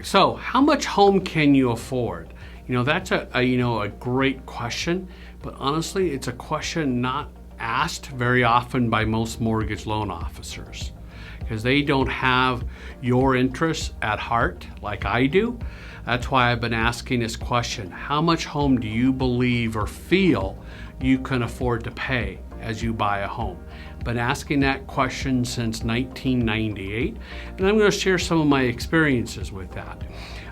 So how much home can you afford? That's a great question, but honestly, it's a question not asked very often by most mortgage loan officers because they don't have your interests at heart like I do. That's why I've been asking this question. How much home do you believe or feel you can afford to pay as you buy a home? I've been asking that question since 1998, and I'm going to share some of my experiences with that.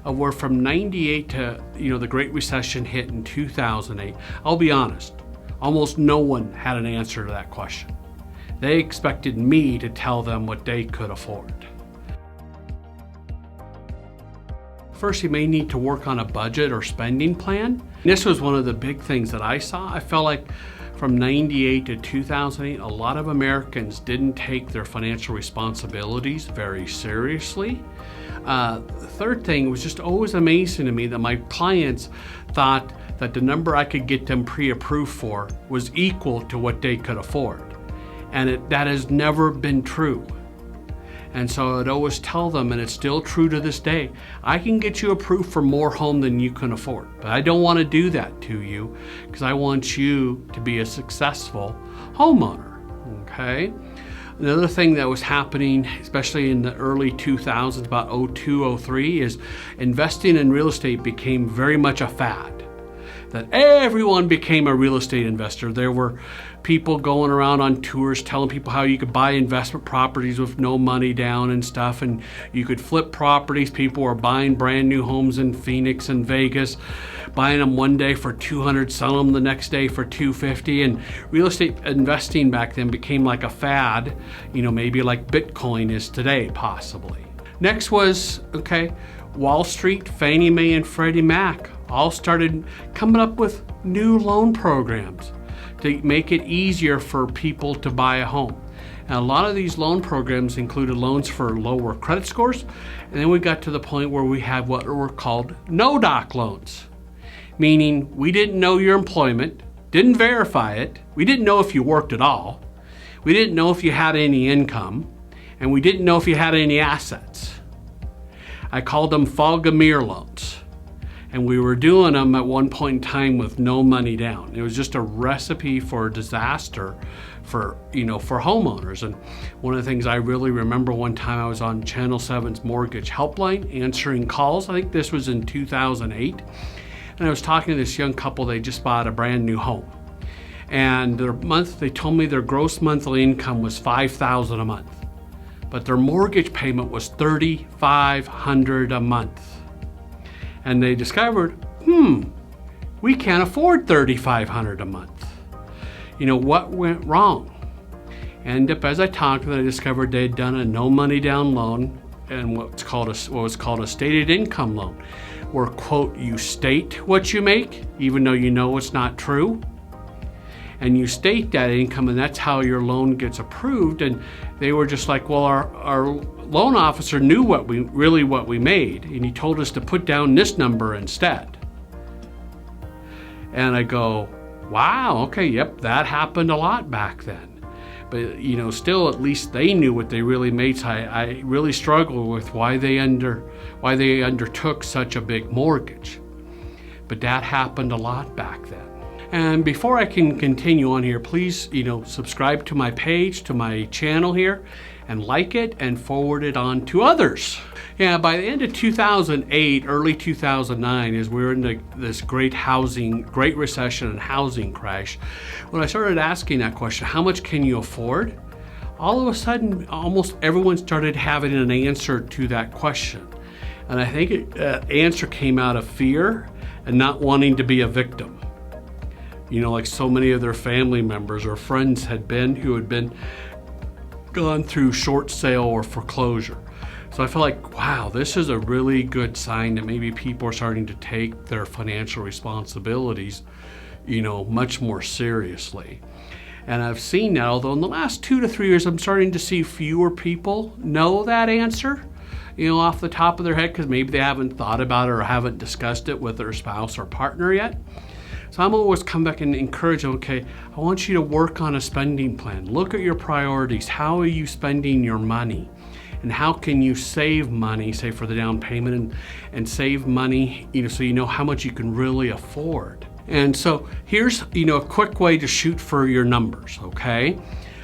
Where from 98 to, the Great Recession hit in 2008, I'll be honest, almost no one had an answer to that question. They expected me to tell them what they could afford. First, you may need to work on a budget or spending plan. This was one of the big things that I saw. I felt like from 98 to 2008, a lot of Americans didn't take their financial responsibilities very seriously. The third thing was just always amazing to me that my clients thought that the number I could get them pre-approved for was equal to what they could afford. And that has never been true. And so I'd always tell them, and it's still true to this day, I can get you approved for more home than you can afford. But I don't want to do that to you because I want you to be a successful homeowner, okay? Another thing that was happening, especially in the early 2000s, about 02, 03, is investing in real estate became very much a fad. That everyone became a real estate investor. There were people going around on tours telling people how you could buy investment properties with no money down and stuff, and you could flip properties. People were buying brand new homes in Phoenix and Vegas, buying them one day for $200, selling them the next day for $250, and real estate investing back then became like a fad, maybe like Bitcoin is today, possibly. Next was, Wall Street, Fannie Mae and Freddie Mac all started coming up with new loan programs to make it easier for people to buy a home. And a lot of these loan programs included loans for lower credit scores. And then we got to the point where we had what were called no-doc loans, meaning we didn't know your employment, didn't verify it, we didn't know if you worked at all, we didn't know if you had any income, and we didn't know if you had any assets. I called them fog-o-mirror loans. And we were doing them at one point in time with no money down. It was just a recipe for disaster for homeowners. And one of the things I really remember, one time I was on Channel 7's Mortgage Helpline answering calls. I think this was in 2008. And I was talking to this young couple. They just bought a brand new home. And they told me their gross monthly income was $5,000 a month. But their mortgage payment was $3,500 a month. And they discovered, we can't afford $3,500 a month. What went wrong? And as I talked to them, I discovered they'd done a no money down loan and what was called a stated income loan, where, quote, you state what you make, even though you know it's not true. And you state that income, and that's how your loan gets approved. And they were just like, well, our loan officer knew what we made, and he told us to put down this number instead. And I go, wow, okay, yep, that happened a lot back then. But still, at least they knew what they really made. So I really struggle with why they undertook such a big mortgage. But that happened a lot back then. And before I can continue on here, please, subscribe to my page, to my channel here, and like it and forward it on to others. Yeah, by the end of 2008, early 2009, as we were in this great recession and housing crash, when I started asking that question, how much can you afford? All of a sudden, almost everyone started having an answer to that question. And I think the answer came out of fear and not wanting to be a victim. Like so many of their family members or friends who had gone through short sale or foreclosure. So I feel like, wow, this is a really good sign that maybe people are starting to take their financial responsibilities, much more seriously. And I've seen that, although in the last 2 to 3 years, I'm starting to see fewer people know that answer, off the top of their head, because maybe they haven't thought about it or haven't discussed it with their spouse or partner yet. So I'm always come back and encourage them, I want you to work on a spending plan. Look at your priorities. How are you spending your money? and how can you save money, say for the down payment, and save money, so you know how much you can really afford. And so here's, a quick way to shoot for your numbers, okay?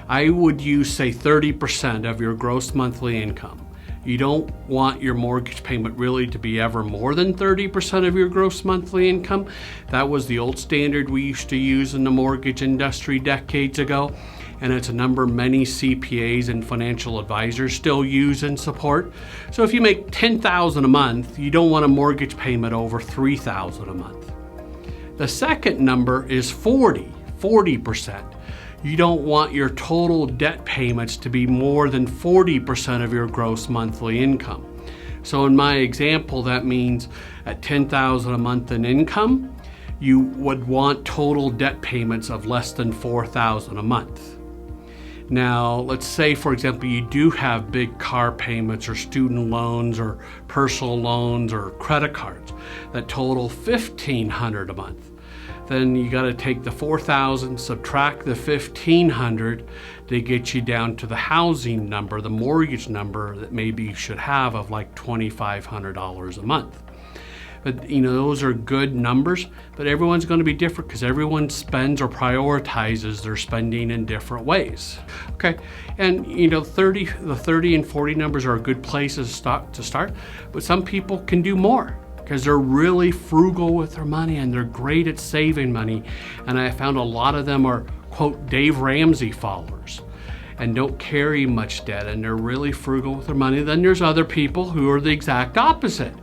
I would use, say, 30% of your gross monthly income. You don't want your mortgage payment really to be ever more than 30% of your gross monthly income. That was the old standard we used to use in the mortgage industry decades ago, and it's a number many CPAs and financial advisors still use and support. So if you make $10,000 a month, you don't want a mortgage payment over $3,000 a month. The second number is 40%. You don't want your total debt payments to be more than 40% of your gross monthly income. So in my example, that means at $10,000 a month in income, you would want total debt payments of less than $4,000 a month. Now, let's say, for example, you do have big car payments or student loans or personal loans or credit cards that total $1,500 a month. Then you got to take the $4,000, subtract the $1,500 to get you down to the housing number, the mortgage number that maybe you should have of like $2,500 a month. But those are good numbers, but everyone's going to be different because everyone spends or prioritizes their spending in different ways. Okay, and the 30 and 40 numbers are good places to start, but some people can do more, because they're really frugal with their money and they're great at saving money. And I found a lot of them are, quote, Dave Ramsey followers and don't carry much debt, and they're really frugal with their money. Then there's other people who are the exact opposite,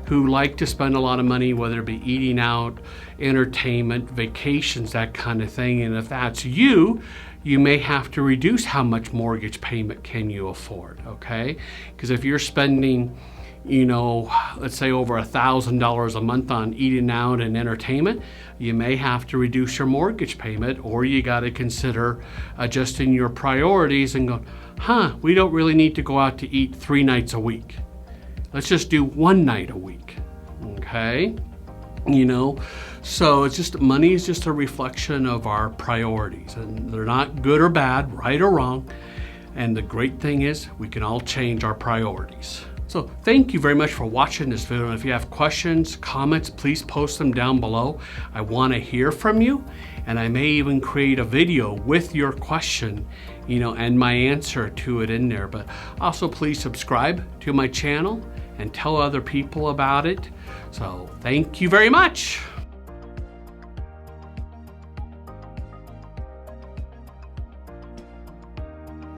who like to spend a lot of money, whether it be eating out, entertainment, vacations, that kind of thing. And if that's you may have to reduce how much mortgage payment can you afford, okay? Because if you're spending let's say over $1,000 a month on eating out and entertainment, you may have to reduce your mortgage payment, or you got to consider adjusting your priorities and go, we don't really need to go out to eat 3 nights a week. Let's just do 1 night a week, okay? So it's just, money is just a reflection of our priorities, and they're not good or bad, right or wrong. And the great thing is we can all change our priorities. So thank you very much for watching this video. And if you have questions, comments, please post them down below. I want to hear from you, and I may even create a video with your question, and my answer to it in there. But also please subscribe to my channel and tell other people about it. So thank you very much.